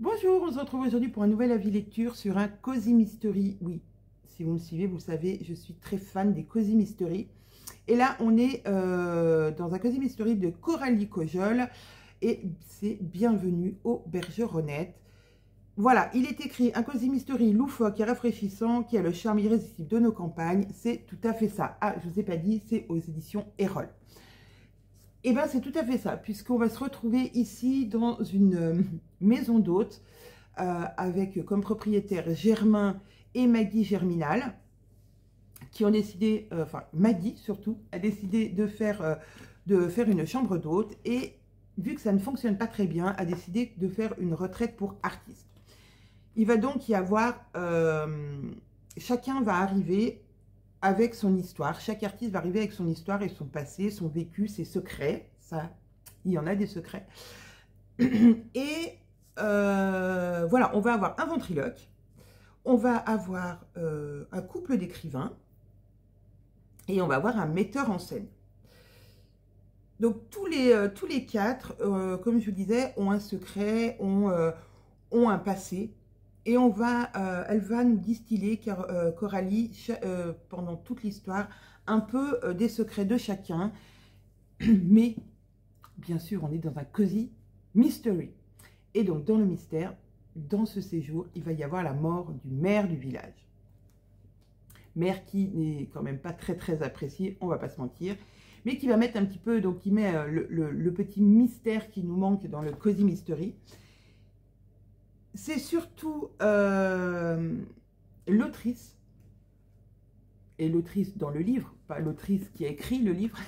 Bonjour, on se retrouve aujourd'hui pour un nouvel avis lecture sur un Cozy Mystery. Oui, si vous me suivez, vous le savez, je suis très fan des Cozy Mystery. Et là, on est dans un Cozy Mystery de Coralie Cojol et c'est Bienvenue aux Bergeronnettes. Voilà, il est écrit un Cozy Mystery loufoque et rafraîchissant qui a le charme irrésistible de nos campagnes. C'est tout à fait ça. Ah, je ne vous ai pas dit, c'est aux éditions Erol. Eh bien, c'est tout à fait ça, puisqu'on va se retrouver ici dans une maison d'hôtes avec comme propriétaires Germain et Maggie Germinal, qui ont décidé, enfin Maggie surtout, a décidé de faire une chambre d'hôtes et vu que ça ne fonctionne pas très bien, a décidé de faire une retraite pour artistes. Il va donc y avoir, chacun va arriver avec son histoire. Chaque artiste va arriver avec son histoire et son passé, son vécu, ses secrets. Ça, il y en a des secrets. Et voilà, on va avoir un ventriloque, on va avoir un couple d'écrivains et on va avoir un metteur en scène. Donc tous les quatre, comme je vous disais, ont un secret, ont un passé. Et elle va nous distiller, car Coralie, pendant toute l'histoire, un peu des secrets de chacun. Mais, bien sûr, on est dans un Cozy Mystery. Et donc, dans le mystère, dans ce séjour, il va y avoir la mort du maire du village. Maire qui n'est quand même pas très apprécié, on va pas se mentir. Mais qui va mettre un petit peu, donc il met le petit mystère qui nous manque dans le Cozy Mystery. C'est surtout l'autrice, et l'autrice dans le livre, pas l'autrice qui a écrit le livre,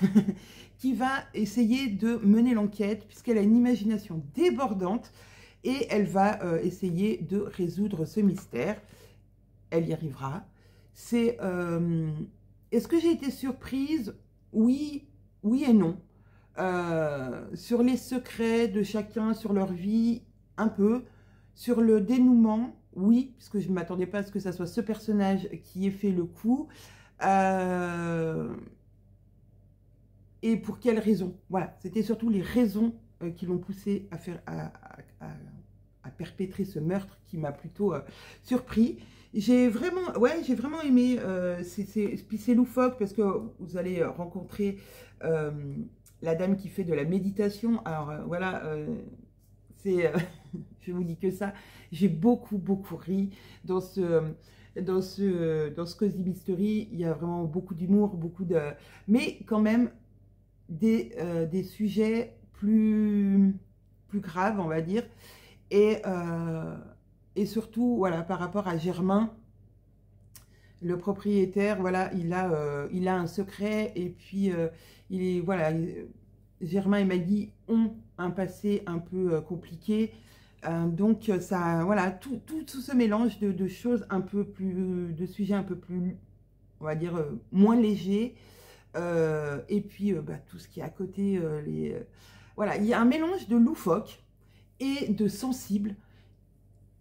qui va essayer de mener l'enquête, puisqu'elle a une imagination débordante, et elle va essayer de résoudre ce mystère. Elle y arrivera. C'est, est-ce que j'ai été surprise? Oui, oui et non. Sur les secrets de chacun, sur leur vie, un peu. Sur le dénouement, oui, puisque je ne m'attendais pas à ce que ça soit ce personnage qui ait fait le coup. Et pour quelles raisons? Voilà, c'était surtout les raisons qui l'ont poussé à perpétrer ce meurtre qui m'a plutôt surpris. J'ai vraiment aimé. Puis c'est loufoque parce que vous allez rencontrer la dame qui fait de la méditation. Alors voilà, je vous dis que ça, j'ai beaucoup ri dans ce Cozy Mystery. Il y a vraiment beaucoup d'humour, mais quand même des sujets plus graves, on va dire, et surtout, voilà, par rapport à Germain, le propriétaire, voilà, il a un secret, et puis voilà, Germain et Maggie ont un passé un peu compliqué. Donc ça, voilà, tout ce mélange de choses un peu plus, de sujets un peu plus, on va dire, moins légers. Et puis tout ce qui est à côté, voilà, il y a un mélange de loufoque et de sensible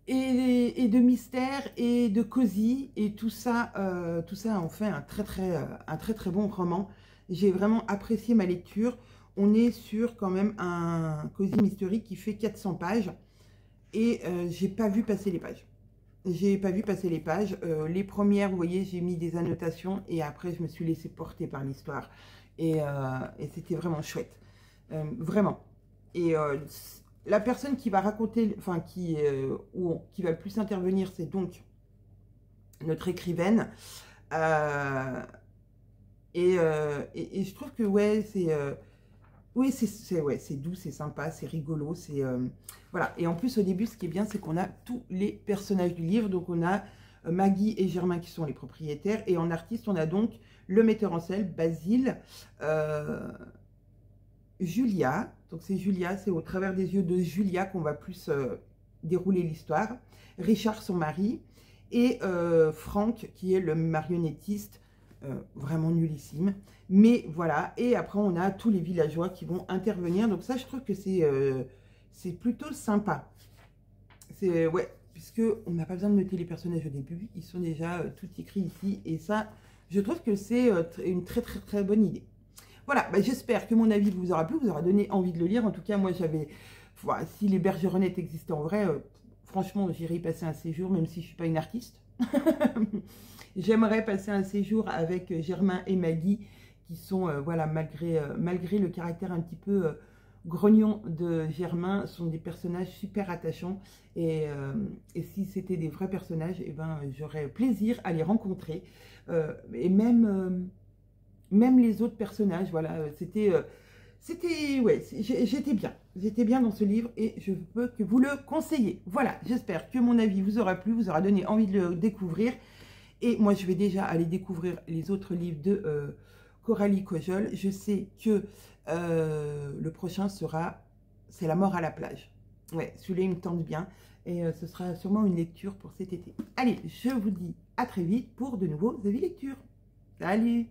et de mystère et de cosy, et tout ça en fait un très bon roman. J'ai vraiment apprécié ma lecture. On est sur quand même un Cozy Mystery qui fait 400 pages. Et j'ai pas vu passer les pages. J'ai pas vu passer les pages. Les premières, vous voyez, j'ai mis des annotations et après, je me suis laissée porter par l'histoire. Et c'était vraiment chouette. Vraiment. Et la personne qui va raconter, enfin, qui va le plus intervenir, c'est donc notre écrivaine. Et je trouve que, ouais, c'est... oui, c'est doux, c'est sympa, c'est rigolo, c'est... voilà. Et en plus, au début, ce qui est bien, c'est qu'on a tous les personnages du livre. Donc, on a Maggie et Germain qui sont les propriétaires. Et en artiste, on a donc le metteur en scène, Basile, Julia. Donc, c'est Julia, c'est au travers des yeux de Julia qu'on va plus dérouler l'histoire. Richard, son mari. Et Franck, qui est le marionnettiste. Vraiment nullissime, mais voilà. Et après on a tous les villageois qui vont intervenir, donc ça je trouve que c'est plutôt sympa. C'est, ouais, puisque on n'a pas besoin de noter les personnages au début, ils sont déjà tout écrits ici, et ça je trouve que c'est une très bonne idée. Voilà, bah, j'espère que mon avis vous aura plu, vous aura donné envie de le lire. En tout cas, moi j'avais, voilà, si les Bergeronnettes existaient en vrai, franchement, j'irai y passer un séjour, même si je ne suis pas une artiste. J'aimerais passer un séjour avec Germain et Maggie, qui sont, voilà, malgré le caractère un petit peu grognon de Germain, sont des personnages super attachants. Et si c'était des vrais personnages, eh ben, j'aurais plaisir à les rencontrer. Et même les autres personnages, voilà, ouais, j'étais bien dans ce livre et je peux que vous le conseiller. Voilà, j'espère que mon avis vous aura plu, vous aura donné envie de le découvrir. Et moi, je vais déjà aller découvrir les autres livres de Coralie Cojol. Je sais que le prochain sera C'est la mort à la plage. Ouais, celui-là, il me tente bien. Et ce sera sûrement une lecture pour cet été. Allez, je vous dis à très vite pour de nouveaux avis lecture. Salut!